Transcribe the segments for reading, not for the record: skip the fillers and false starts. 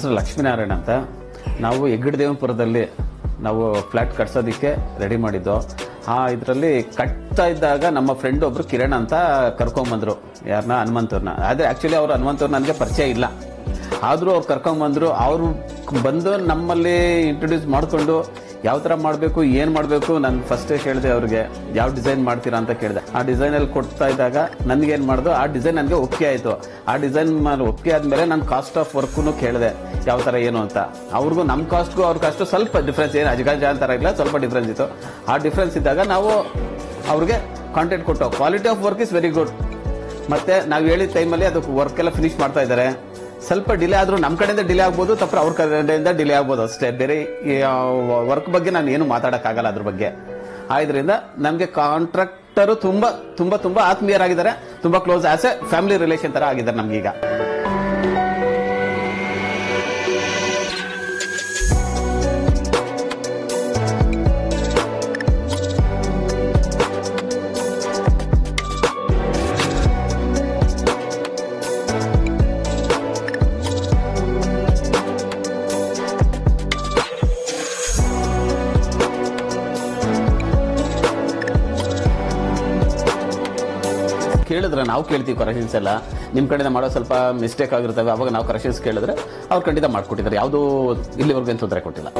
ಹೆಸರು ಲಕ್ಷ್ಮೀನಾರಾಯಣ ಅಂತ. ನಾವು ಹೆಗ್ಗಡದೇವಪುರದಲ್ಲಿ ನಾವು ಫ್ಲ್ಯಾಟ್ ಕಟ್ಸೋದಕ್ಕೆ ರೆಡಿ ಮಾಡಿದ್ದು. ಇದರಲ್ಲಿ ಕಟ್ತಾ ಇದ್ದಾಗ ನಮ್ಮ ಫ್ರೆಂಡ್ ಒಬ್ರು ಕಿರಣ್ ಅಂತ ಕರ್ಕೊಂಬಂದ್ರು, ಯಾರನ್ನ ಹನುಮಂತವ್ರನ್ನ. ಆದರೆ ಆ್ಯಕ್ಚುಲಿ ಅವರು ಹನುಮಂತವ್ರು ನನಗೆ ಪರಿಚಯ ಇಲ್ಲ, ಆದರೂ ಅವ್ರು ಕರ್ಕೊಂಬಂದ್ರು. ಅವರು ಬಂದು ನಮ್ಮಲ್ಲಿ ಇಂಟ್ರೊಡ್ಯೂಸ್ ಮಾಡಿಕೊಂಡು ಯಾವ ಥರ ಮಾಡಬೇಕು, ಏನು ಮಾಡಬೇಕು, ನಾನು ಫಸ್ಟೇ ಕೇಳಿದೆ ಅವ್ರಿಗೆ ಯಾವ ಡಿಸೈನ್ ಮಾಡ್ತೀರಾ ಅಂತ ಕೇಳಿದೆ. ಆ ಡಿಸೈನಲ್ಲಿ ಕೊಡ್ತಾ ಇದ್ದಾಗ ನನಗೇನು ಮಾಡ್ದು, ಆ ಡಿಸೈನ್ ನನಗೆ ಒಪ್ಪಿಗೆ ಆಯಿತು. ಆ ಡಿಸೈನ್ ಒಪ್ಪಿಗೆ ಆದಮೇಲೆ ನಾನು ಕಾಸ್ಟ್ ಆಫ್ ವರ್ಕು ಕೇಳಿದೆ ಯಾವ ಥರ ಏನು ಅಂತ. ಅವ್ರಿಗೂ ನಮ್ಮ ಕಾಸ್ಟ್ಗೂ ಅವ್ರ ಕಾಸ್ಟು ಸ್ವಲ್ಪ ಡಿಫ್ರೆನ್ಸ್, ಏನು ಅಜಗಜ ಅಂತಾರ ಇಲ್ಲ, ಸ್ವಲ್ಪ ಡಿಫ್ರೆನ್ಸ್ ಇತ್ತು. ಆ ಡಿಫ್ರೆನ್ಸ್ ಇದ್ದಾಗ ನಾವು ಅವ್ರಿಗೆ ಕಾಂಟ್ಯಾಕ್ಟ್ ಕೊಟ್ಟು, quality of work is very good. ಮತ್ತು ನಾವು ಹೇಳಿದ ಟೈಮಲ್ಲಿ ಅದಕ್ಕೆ ವರ್ಕ್ ಎಲ್ಲ ಫಿನಿಶ್ ಮಾಡ್ತಾ ಇದ್ದಾರೆ. ಸ್ವಲ್ಪ ಡಿಲೇ ಆದರೂ ನಮ್ಮ ಕಡೆಯಿಂದ ಡಿಲೇ ಆಗ್ಬೋದು, ತಪ್ಪು ಅವ್ರ ಕಡೆಯಿಂದ ಡಿಲೇ ಆಗ್ಬೋದು ಅಷ್ಟೇ. ಬೇರೆ ವರ್ಕ್ ಬಗ್ಗೆ ನಾನು ಏನು ಮಾತಾಡೋಕ್ಕಾಗಲ್ಲ ಅದ್ರ ಬಗ್ಗೆ. ಆದ್ರಿಂದ ನಮಗೆ ಕಾಂಟ್ರಾಕ್ಟರು ತುಂಬ ತುಂಬ ತುಂಬ ಆತ್ಮೀಯರಾಗಿದ್ದಾರೆ, ತುಂಬ close, as A family relation ಥರ ಆಗಿದ್ದಾರೆ ನಮಗೀಗ. ಕೇಳಿದ್ರೆ ನಾವು ಕೇಳ್ತೀವಿ ಕರೆಕ್ಷನ್ಸ್ ಎಲ್ಲ, ನಿಮ್ಮ ಕಡೆಯಿಂದ ಮಾಡೋ ಸ್ವಲ್ಪ ಮಿಸ್ಟೇಕ್ ಆಗಿರ್ತವೆ, ಅವಾಗ ನಾವು ಕರೆಕ್ಷನ್ಸ್ ಕೇಳಿದ್ರೆ ಅವ್ರು ಖಂಡಿತ ಮಾಡ್ಕೊಟ್ಟಿದ್ದಾರೆ. ಯಾವುದೂ ಇಲ್ಲಿವರೆಗೂ ಏನು ತೊಂದರೆ ಕೊಟ್ಟಿಲ್ಲ.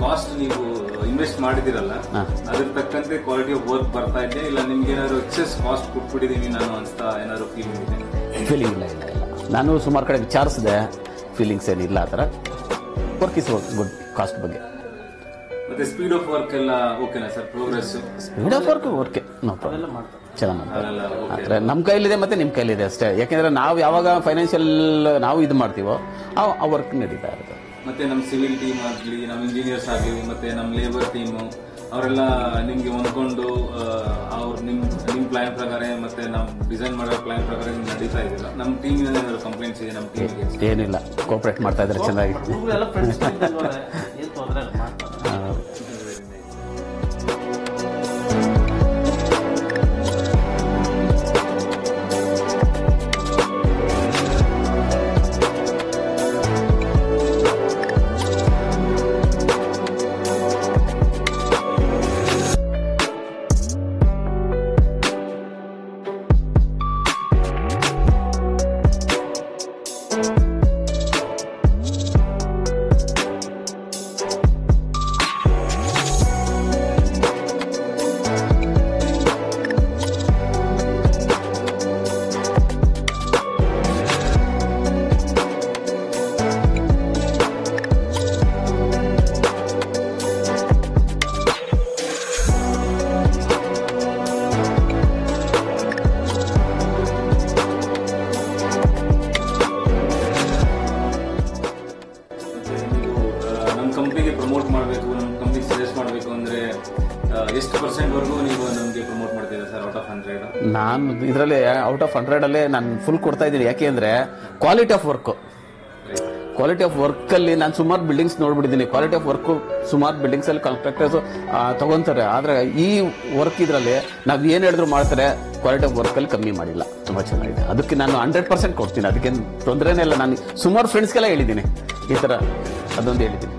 ಕಾಸ್ಟ್ ನೀವು ಇನ್ವೆಸ್ಟ್ ಮಾಡಿದಿರಲ್ಲ, ಅದ್ರ ತಕ್ಕಂತೆ ಕ್ವಾಲಿಟಿ ಆಫ್ ವರ್ಕ್ ಬರ್ತಾ ಇದೆ, ಇಲ್ಲ ನಿಮ್ಗೆ ಏನಾದ್ರು ಎಕ್ಸೆಸ್ ಕಾಸ್ಟ್ ಕೊಟ್ಬಿಟ್ಟಿದೀನಿ ನಾನು ಅಂತ ಏನಾದ್ರು ಫೀಲಿಂಗ್ ಇದೆ? ಫೀಲಿಂಗ್ ಇಲ್ಲ ಇಲ್ಲ ಇಲ್ಲ, ನಾನು ಸುಮಾರು ಕಡೆ ವಿಚಾರಿಸಿದೆ, ಫೀಲಿಂಗ್ಸ್ ಏನಿಲ್ಲ ಆ ಥರ. ವರ್ಕ್ ಇಸ್ ಗುಡ್ ಕಾಸ್ಟ್ ಬಗ್ಗೆ. ಮತ್ತೆ ಸ್ಪೀಡ್ ಆಫ್ ವರ್ಕ್ ಎಲ್ಲ ಓಕೆನಾ sir? Progress speed of work okay, ಚೆನ್ನಾಗಿ ಮಾಡ್ತಾರೆ. ನಮ್ಮ ಕೈಲಿದೆ ಮತ್ತೆ ನಿಮ್ಮ ಕೈಲಿದೆ ಅಷ್ಟೇ. ಯಾಕೆಂದ್ರೆ ನಾವು ಯಾವಾಗ ಫೈನಾನ್ಷಿಯಲ್ ನಾವು ಇದು ಮಾಡ್ತೀವೋ ಆ ವರ್ಕ್ ನಡೀತಾ ಇರುತ್ತೆ. ಮತ್ತೆ ನಮ್ಮ ಸಿವಿಲ್ ಟೀಮ್ ಆಗಲಿ, ನಮ್ಮ ಇಂಜಿನಿಯರ್ಸ್ ಆಗಲಿ, ಮತ್ತೆ ನಮ್ಮ ಲೇಬರ್ ಟೀಮು ಅವರೆಲ್ಲ ನಿಮ್ಗೆ ಹೊಂದ್ಕೊಂಡು ಅವ್ರು ನಿಮ್ ಪ್ಲಾನ್ ಪ್ರಕಾರ ಮತ್ತೆ ನಾವು ಡಿಸೈನ್ ಮಾಡೋ ಪ್ಲಾನ್ ಪ್ರಕಾರ ನಡೀತಾ ಇದಿಲ್ಲ. ನಮ್ಮ ಟೀಮ್ ಏನಾದ್ರು ಕಂಪ್ಲೇಂಟ್ಸ್ ಇದೆ? ನಮ್ಮ ಟೀಮ್ ಏನಿಲ್ಲ, ಕೋಆಪರೇಟ್ ಮಾಡ್ತಾ ಇದ್ದಾರೆ ಚೆನ್ನಾಗಿ. ಕಂಪ್ನಿಗೆ ಪ್ರಮೋಟ್ ಮಾಡಬೇಕು, ನಮ್ಮ ಕಂಪ್ನಿಗೆ ಸಜೆಸ್ಟ್ ಮಾಡಬೇಕು ಅಂದ್ರೆ ಎಷ್ಟು ಪರ್ಸೆಂಟ್ ವರೆಗೂ ನೀವು ನಮಗೆ ಪ್ರಮೋಟ್ ಮಾಡ್ತೀರಾ ಸರ್ ಔಟ್ ಆಫ್ 100? ನಾನು ಇದರಲ್ಲಿ ಔಟ್ ಆಫ್ 100 ಅಲ್ಲೇ ನಾನು ಫುಲ್ ಕೊಡ್ತಾ ಇದ್ದೀನಿ. ಯಾಕೆ ಅಂದ್ರೆ quality of work, quality of work ಅಲ್ಲಿ ನಾನು ಸುಮಾರು ಬಿಲ್ಡಿಂಗ್ಸ್ ನೋಡ್ಬಿಟ್ಟಿದ್ದೀನಿ. ಕ್ವಾಲಿಟಿ ಆಫ್ ವರ್ಕ್ ಸುಮಾರು ಬಿಲ್ಡಿಂಗ್ಸ್ ಅಲ್ಲಿ ಕಾಂಟ್ರಾಕ್ಟರ್ಸ್ ತಗೊಂತಾರೆ. ಆದ್ರೆ ಈ ವರ್ಕ್ ಇದರಲ್ಲಿ ನಾವು ಏನ್ ಹೇಳಿದ್ರು ಮಾಡ್ತಾರೆ. ಕ್ವಾಲಿಟಿ ಆಫ್ ವರ್ಕ್ ಅಲ್ಲಿ ಕಮ್ಮಿ ಮಾಡಿಲ್ಲ, ತುಂಬಾ ಚೆನ್ನಾಗಿದೆ. ಅದಕ್ಕೆ ನಾನು 100% ಕೊಡ್ತೀನಿ, ಅದಕ್ಕೇನು ತೊಂದರೆನೇ ಇಲ್ಲ. ನಾನು ಸುಮಾರು ಫ್ರೆಂಡ್ಸ್ಗೆಲ್ಲ ಹೇಳಿದ್ದೀನಿ ಈ ತರ, ಅದೊಂದು ಹೇಳಿದ್ದೀನಿ.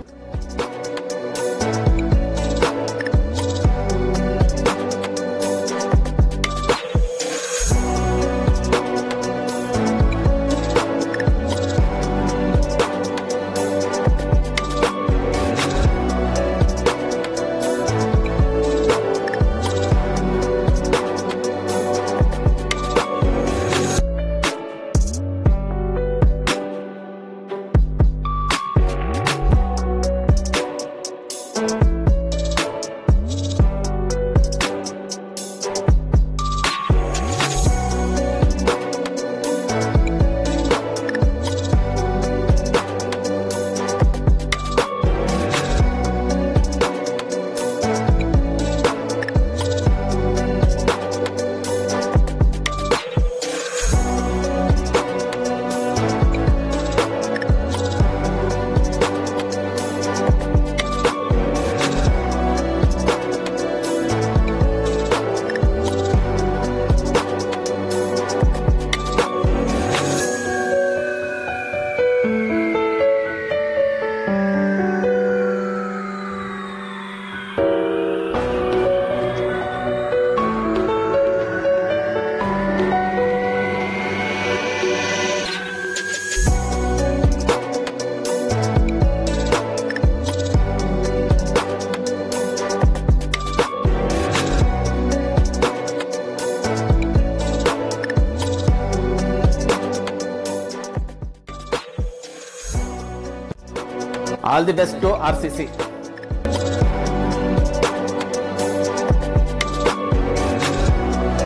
All the best to RCC.